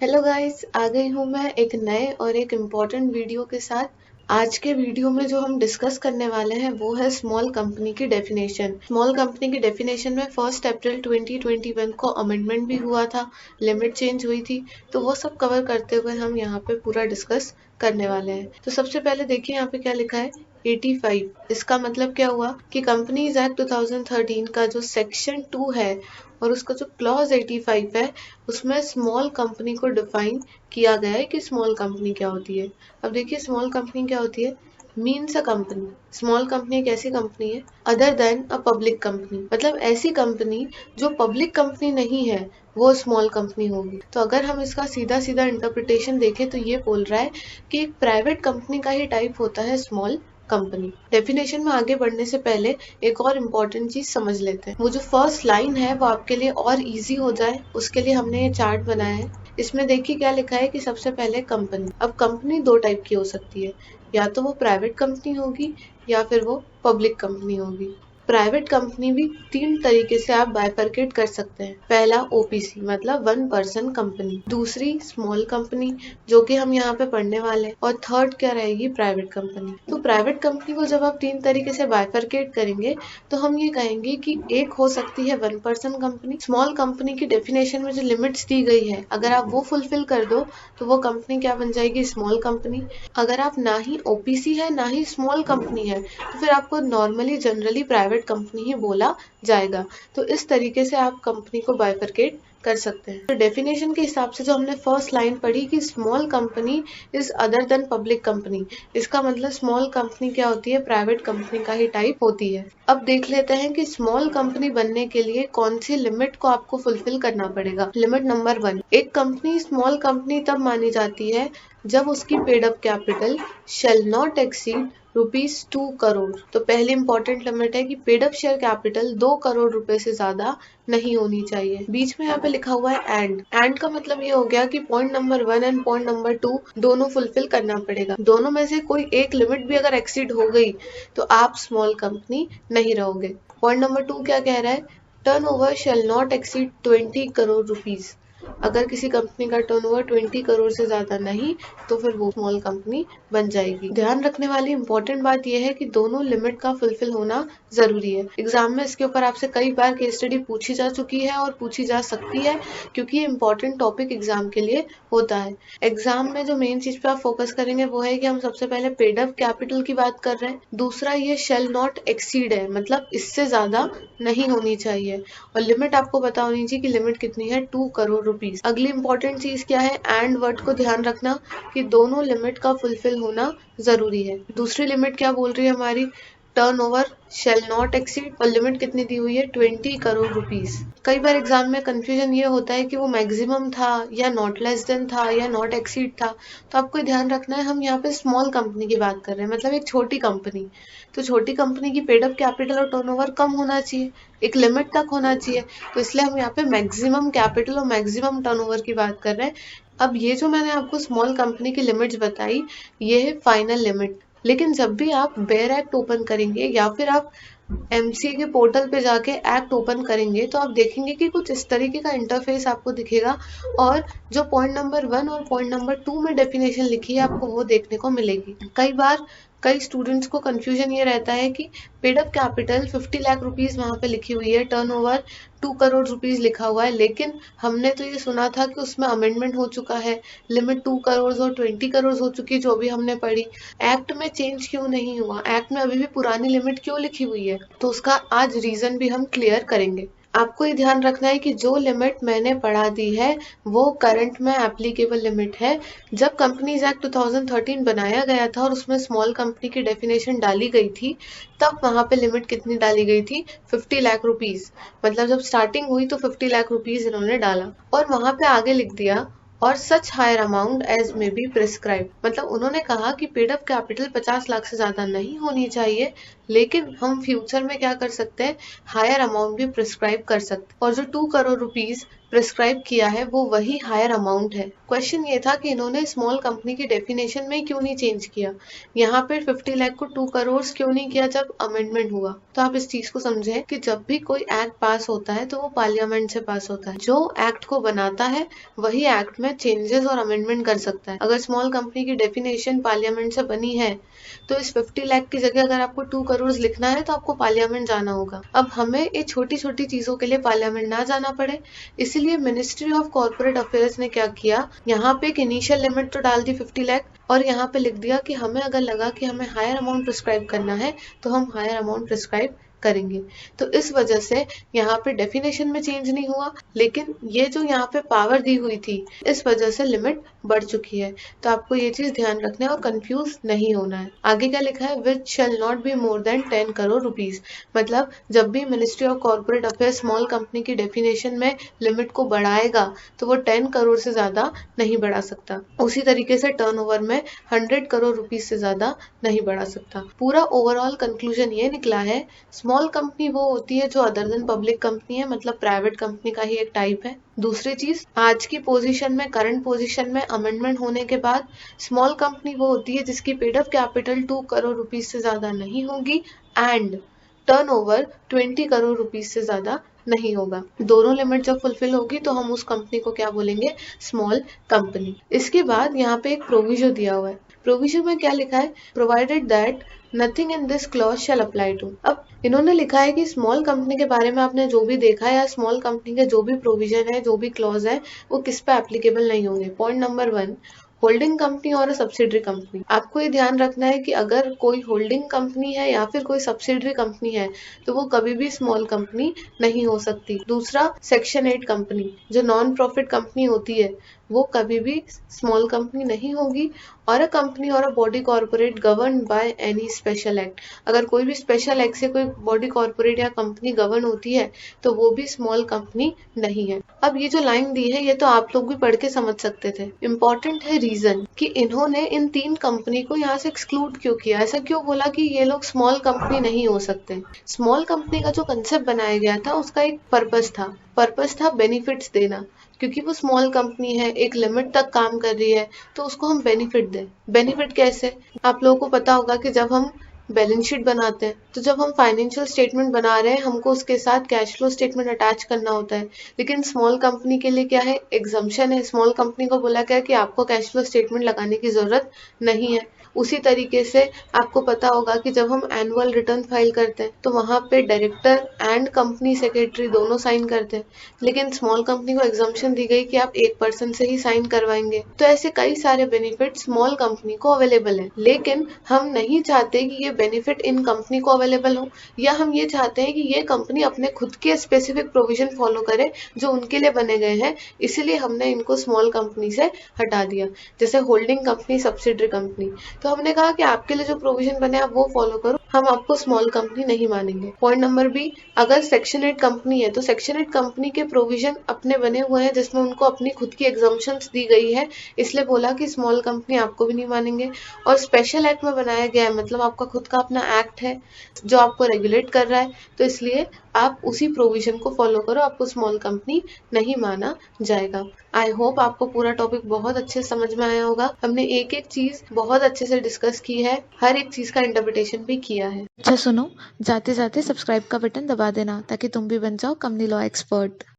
Hello guys, आ गई हूँ मैं एक नए और एक इम्पॉर्टेंट वीडियो के साथ। आज के वीडियो में जो हम डिस्कस करने वाले हैं वो है स्मॉल कंपनी की डेफिनेशन। स्मॉल कंपनी की डेफिनेशन में 1 अप्रैल 2021 को अमेंडमेंट भी हुआ था, लिमिट चेंज हुई थी, तो वो सब कवर करते हुए हम यहाँ पे पूरा डिस्कस करने वाले हैं। तो सबसे पहले देखिए यहाँ पे क्या लिखा है 85। इसका मतलब क्या हुआ कि कंपनीज एक्ट 2013 का जो सेक्शन 2 है और उसका जो क्लॉज 85 है उसमें स्मॉल कंपनी को डिफाइन किया गया है कि स्मॉल कंपनी क्या होती है। अब देखिए स्मॉल कंपनी क्या होती है। Means a company. Small company एक ऐसी कंपनी है other than a public company, मतलब ऐसी कंपनी जो पब्लिक कंपनी नहीं है वो स्मॉल कंपनी होगी। तो अगर हम इसका सीधा सीधा इंटरप्रिटेशन देखें तो ये बोल रहा है कि एक प्राइवेट कंपनी का ही टाइप होता है स्मॉल कंपनी। डेफिनेशन में आगे बढ़ने से पहले एक और इम्पोर्टेंट चीज समझ लेते हैं। वो जो फर्स्ट लाइन है वो आपके लिए और इजी हो जाए उसके लिए हमने ये चार्ट बनाया है। इसमें देखिए क्या लिखा है कि सबसे पहले कंपनी। अब कंपनी दो टाइप की हो सकती है, या तो वो प्राइवेट कंपनी होगी या फिर वो पब्लिक कंपनी होगी। प्राइवेट कंपनी भी तीन तरीके से आप बाइफरकेट कर सकते हैं। पहला ओपीसी मतलब वन पर्सन कंपनी, दूसरी स्मॉल कंपनी जो कि हम यहाँ पे पढ़ने वाले हैं, और थर्ड क्या रहेगी प्राइवेट कंपनी। तो प्राइवेट कंपनी को जब आप तीन तरीके से बाइफरकेट करेंगे तो हम ये कहेंगे कि एक हो सकती है one person company. Small company की डेफिनेशन में जो लिमिट्स दी गई है अगर आप वो फुलफिल कर दो तो वो कंपनी क्या बन जाएगी, स्मॉल कंपनी। अगर आप ना ही ओपीसी है ना ही स्मॉल कंपनी है तो फिर आपको नॉर्मली जनरली प्राइवेट कंपनी ही बोला जाएगा। तो इस तरीके से आप कंपनी को बाइफरकेट कर सकते हैं। तो डेफिनेशन के हिसाब से जो हमने फर्स्ट लाइन पढ़ी कि small company is other than public company, इसका मतलब स्मॉल कंपनी क्या होती है, प्राइवेट कंपनी का ही टाइप होती है। अब देख लेते हैं कि स्मॉल कंपनी बनने के लिए कौन सी लिमिट को आपको फुलफिल करना पड़ेगा। लिमिट नंबर 1, एक कंपनी स्मॉल कंपनी तब मानी जाती है जब उसकी paid up capital shall not exceed ₹2 crore. तो पहली इंपॉर्टेंट लिमिट है कि paid up share capital 2 crore रुपए से ज्यादा नहीं होनी चाहिए। बीच में यहाँ पे लिखा हुआ है एंड का मतलब ये हो गया कि point number 1 and point number 2 दोनों फुलफिल करना पड़ेगा। दोनों में से कोई एक लिमिट भी अगर एक्सीड हो गई तो आप स्मॉल कंपनी नहीं रहोगे। पॉइंट नंबर 2 क्या कह रहा है, turnover shall not exceed 20 crore rupees. अगर किसी कंपनी का टर्नओवर 20 करोड़ से ज्यादा नहीं तो फिर वो स्मॉल कंपनी बन जाएगी। ध्यान रखने वाली इंपॉर्टेंट बात यह है कि दोनों लिमिट का फुलफिल होना जरूरी है। एग्जाम में इसके ऊपर आपसे कई बार केस स्टडी पूछी जा चुकी है और पूछी जा सकती है क्योंकि ये इंपॉर्टेंट टॉपिक एग्जाम के लिए होता है। एग्जाम में जो मेन चीज पे आप फोकस करेंगे वो है कि हम सबसे पहले पेड अप कैपिटल की बात कर रहे हैं, दूसरा ये शेल नॉट एक्सीड है मतलब इससे ज्यादा नहीं होनी चाहिए, और लिमिट आपको पता होनी चाहिए कि लिमिट कितनी है, 2 करोड़ रुपीज। अगली इंपॉर्टेंट चीज क्या है, एंड वर्ड को ध्यान रखना कि दोनों लिमिट का फुलफिल होना जरूरी है। दूसरी लिमिट क्या बोल रही है हमारी, टर्नओवर शेल नॉट एक्सीड, और लिमिट कितनी दी हुई है, 20 करोड़ रुपीज। कई बार एग्जाम में कंफ्यूजन ये होता है कि वो मैक्सिमम था या नॉट लेस देन था या नॉट एक्सीड था। तो आपको ध्यान रखना है हम यहाँ पे स्मॉल कंपनी की बात कर रहे हैं, मतलब एक छोटी कंपनी। तो छोटी कंपनी की पेड अप कैपिटल और टर्नओवर कम होना चाहिए, एक लिमिट तक होना चाहिए। तो इसलिए हम यहाँ पे मैक्सिमम कैपिटल और मैक्सिमम टर्नओवर की बात कर रहे हैं। अब ये जो मैंने आपको स्मॉल कंपनी की लिमिट्स बताई ये है फाइनल लिमिट, लेकिन जब भी आप बेयर एक्ट ओपन करेंगे या फिर आप एमसीए के पोर्टल पे जाके एक्ट ओपन करेंगे तो आप देखेंगे कि कुछ इस तरीके का इंटरफेस आपको दिखेगा, और जो पॉइंट नंबर 1 और पॉइंट नंबर 2 में डेफिनेशन लिखी है आपको वो देखने को मिलेगी। कई बार कई स्टूडेंट्स को कंफ्यूजन ये रहता है कि paid up capital 50 lakh rupees वहां पे लिखी हुई है, टर्नओवर 2 करोड़ रुपीज लिखा हुआ है, लेकिन हमने तो ये सुना था कि उसमें अमेंडमेंट हो चुका है, लिमिट 2 करोड़ और 20 करोड़ हो चुकी है जो भी हमने पढ़ी। एक्ट में चेंज क्यों नहीं हुआ, एक्ट में अभी भी पुरानी लिमिट क्यों लिखी हुई है, तो उसका आज रीजन भी हम क्लियर करेंगे। आपको ये ध्यान रखना है कि जो लिमिट मैंने पढ़ा दी है वो करंट में एप्लीकेबल लिमिट है। जब कंपनीज एक्ट 2013 बनाया गया था और उसमें स्मॉल कंपनी की डेफिनेशन डाली गई थी तब वहां पे लिमिट कितनी डाली गई थी, 50 लाख रुपीज। मतलब जब स्टार्टिंग हुई तो 50 लाख रुपीज इन्होंने डाला और वहां पे आगे लिख दिया और such higher amount as may be prescribe, मतलब उन्होंने कहा कि पेड अप कैपिटल 50 लाख से ज्यादा नहीं होनी चाहिए, लेकिन हम फ्यूचर में क्या कर सकते हैं, हायर अमाउंट भी प्रिस्क्राइब कर सकते हैं, और जो 2 करोड़ रुपीस प्रिस्क्राइब किया है वो वही हायर अमाउंट है। क्वेश्चन ये था कि इन्होंने स्मॉल कंपनी की डेफिनेशन में क्यों नहीं चेंज किया, यहाँ पे 50 लाख को 2 करोड़ क्यों नहीं किया जब अमेंडमेंट हुआ। तो आप इस चीज को समझें कि जब भी कोई एक्ट पास होता है तो वो पार्लियामेंट से पास होता है, जो एक्ट को बनाता है वही एक्ट में चेंजेस और अमेंडमेंट कर सकता है। अगर स्मॉल कंपनी की डेफिनेशन पार्लियामेंट से बनी है तो इस 50 लाख की जगह अगर आपको 2 करोड़ लिखना है तो आपको पार्लियामेंट जाना होगा। अब हमें ये छोटी छोटी चीजों के लिए पार्लियामेंट ना जाना पड़े, इसलिए मिनिस्ट्री ऑफ कॉर्पोरेट अफेयर्स ने क्या किया, यहाँ पे एक इनिशियल लिमिट तो डाल दी 50 लाख, और यहाँ पे लिख दिया कि हमें अगर लगा कि हमें हायर अमाउंट प्रिस्क्राइब करना है तो हम हायर अमाउंट प्रिस्क्राइब करेंगे। तो इस वजह से यहाँ पे डेफिनेशन में चेंज नहीं हुआ, लेकिन ये जो यहाँ पे पावर दी हुई थी इस वजह से लिमिट बढ़ चुकी है। तो आपको ये चीज ध्यान रखना है और कंफ्यूज नहीं होना है। आगे क्या लिखा है, which shall not be more than 10 crore rupees. मतलब जब भी ministry of corporate affairs small company की डेफिनेशन में लिमिट को बढ़ाएगा तो वो 10 करोड़ से ज्यादा नहीं बढ़ा सकता। उसी तरीके से टर्नओवर में 100 करोड़ रुपीज से ज्यादा नहीं बढ़ा सकता। पूरा ओवरऑल कंक्लूजन ये निकला है, स्मॉल कंपनी वो होती है जो अदर देन पब्लिक कंपनी है, मतलब प्राइवेट कंपनी का ही एक टाइप है। दूसरी चीज, आज की पोजीशन में, करंट पोजीशन में अमेंडमेंट होने के बाद स्मॉल कंपनी वो होती है जिसकी paid up capital 2 crore rupees से ज्यादा नहीं होगी एंड टर्नओवर 20 करोड़ रुपीज से ज्यादा नहीं होगा। दोनों लिमिट जब फुलफिल होगी तो हम उस कंपनी को क्या बोलेंगे, स्मॉल कंपनी। इसके बाद यहाँ पे एक प्रोविजन दिया हुआ है। प्रोविजन में क्या लिखा है, provided that nothing in this clause shall apply to. अब इन्होंने लिखा है कि स्मॉल कंपनी के बारे में आपने जो भी देखा है या स्मॉल कंपनी के जो भी प्रोविजन है, जो भी क्लॉज है, वो किस पे एप्लीकेबल नहीं होंगे। पॉइंट नंबर 1, होल्डिंग कंपनी और सब्सिडरी कंपनी। आपको ये ध्यान रखना है कि अगर कोई होल्डिंग कंपनी है या फिर कोई सब्सिडरी कंपनी है तो वो कभी भी स्मॉल कंपनी नहीं हो सकती। दूसरा, सेक्शन 8 कंपनी जो नॉन प्रॉफिट कंपनी होती है वो कभी भी स्मॉल कंपनी नहीं होगी। और अ कंपनी और a body corporate govern by any special act. अगर कोई भी स्पेशल एक्ट से कोई बॉडी कॉर्पोरेट या कंपनी गवर्न होती है तो वो भी स्मॉल कंपनी नहीं है। अब ये जो लाइन दी है ये तो आप लोग भी पढ़ के समझ सकते थे। इम्पोर्टेंट है रीजन कि इन्होंने इन 3 कंपनी को यहाँ से एक्सक्लूड क्यों किया, ऐसा क्यों बोला कि ये लोग स्मॉल कंपनी नहीं हो सकते। स्मॉल कंपनी का जो कंसेप्ट बनाया गया था उसका एक पर्पस था बेनिफिट्स देना, क्योंकि वो स्मॉल कंपनी है, एक लिमिट तक काम कर रही है तो उसको हम बेनिफिट दें। बेनिफिट कैसे, आप लोगों को पता होगा कि जब हम बैलेंस शीट बनाते हैं तो जब हम फाइनेंशियल स्टेटमेंट बना रहे हैं हमको उसके साथ कैश फ्लो स्टेटमेंट अटैच करना होता है। लेकिन स्मॉल कंपनी के लिए क्या है, एग्जम्पशन है। स्मॉल कंपनी को बोला गया कि आपको कैश फ्लो स्टेटमेंट लगाने की जरूरत नहीं है। उसी तरीके से आपको पता होगा कि जब हम एनुअल रिटर्न फाइल करते हैं तो वहां पे डायरेक्टर एंड कंपनी सेक्रेटरी दोनों साइन करते हैं, लेकिन स्मॉल कंपनी को एग्जम्पशन दी गई कि आप एक पर्सन से ही साइन करवाएंगे। तो ऐसे कई सारे बेनिफिट स्मॉल कंपनी को अवेलेबल है, लेकिन हम नहीं चाहते कि ये बेनिफिट इन कंपनी को अवेलेबल हो, या हम ये चाहते हैं कि ये कंपनी अपने खुद के स्पेसिफिक प्रोविजन फॉलो करे जो उनके लिए बने गए हैं, इसीलिए हमने इनको स्मॉल कंपनी से हटा दिया। जैसे होल्डिंग कंपनी, सब्सिडरी कंपनी, तो हमने कहा कि आपके लिए जो प्रोविजन बने आप वो फॉलो करो, हम आपको स्मॉल कंपनी नहीं मानेंगे। पॉइंट नंबर बी, अगर सेक्शन 8 कंपनी है तो सेक्शन 8 कंपनी के प्रोविजन अपने बने हुए हैं जिसमें उनको अपनी खुद की एग्जम्पशंस दी गई है, इसलिए बोला कि स्मॉल कंपनी आपको भी नहीं मानेंगे। और स्पेशल एक्ट में बनाया गया है, मतलब आपका खुद का अपना एक्ट है जो आपको रेगुलेट कर रहा है, तो इसलिए आप उसी प्रोविजन को फॉलो करो, आपको स्मॉल कंपनी नहीं माना जाएगा। आई होप आपको पूरा टॉपिक बहुत अच्छे से समझ में आया होगा। हमने एक एक चीज बहुत अच्छे से डिस्कस की है, हर एक चीज का इंटरप्रिटेशन भी किया है। अच्छा सुनो, जाते जाते सब्सक्राइब का बटन दबा देना ताकि तुम भी बन जाओ कंपनी लॉ एक्सपर्ट।